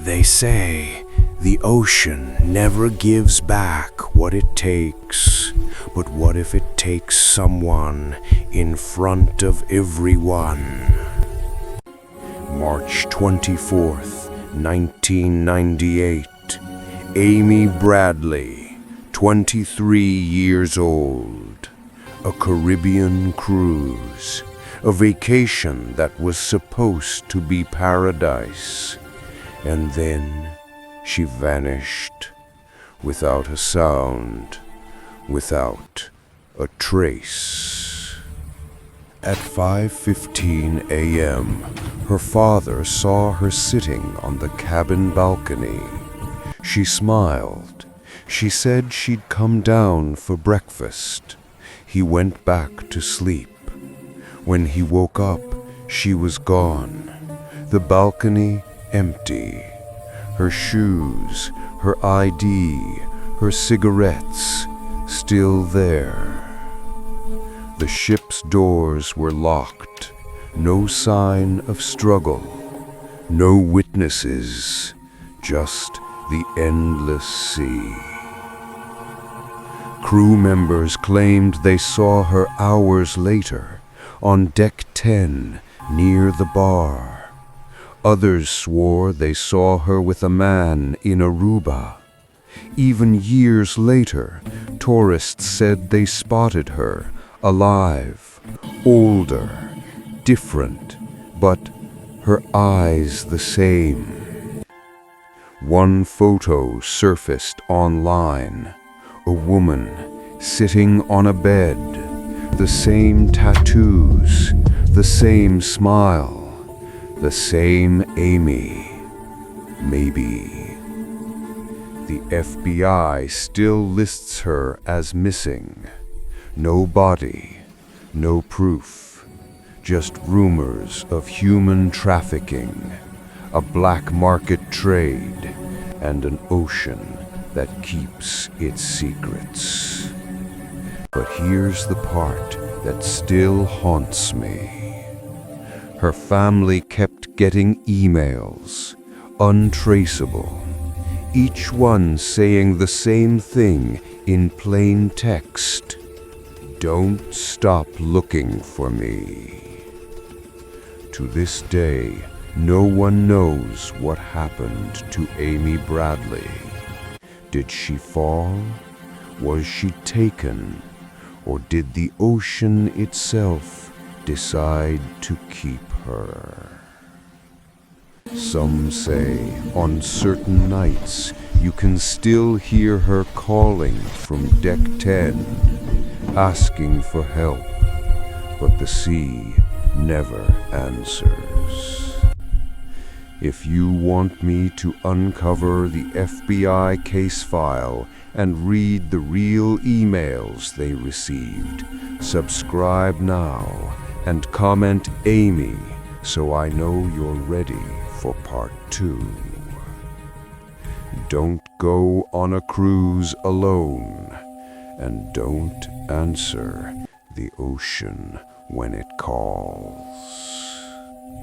They say the ocean never gives back what it takes, but what if it takes someone in front of everyone? March 24th, 1998. Amy Bradley, 23 years old. A Caribbean cruise, a vacation that was supposed to be paradise. And then she vanished, without a sound, without a trace. At 5:15 a.m., her father saw her sitting on the cabin balcony. She smiled. She said she'd come down for breakfast. He went back to sleep. When he woke up, she was gone. The balcony empty. Her shoes, her ID, her cigarettes, still there. The ship's doors were locked. No sign of struggle. No witnesses. Just the endless sea. Crew members claimed they saw her hours later on deck 10 near the bar. Others swore they saw her with a man in Aruba. Even years later, tourists said they spotted her, alive, older, different, but her eyes the same. One photo surfaced online, a woman sitting on a bed, the same tattoos, the same smile, the same Amy. Maybe. The FBI still lists her as missing. No body, no proof, just rumors of human trafficking, a black market trade, and an ocean that keeps its secrets. But here's the part that still haunts me. Her family kept getting emails, untraceable, each one saying the same thing in plain text. Don't stop looking for me. To this day, no one knows what happened to Amy Bradley. Did she fall? Was she taken? Or did the ocean itself decide to keep her? Some say on certain nights you can still hear her calling from deck 10, asking for help, but the sea never answers. If you want me to uncover the FBI case file and read the real emails they received, subscribe now and comment Amy so I know you're ready for part 2. Don't go on a cruise alone, and don't answer the ocean when it calls.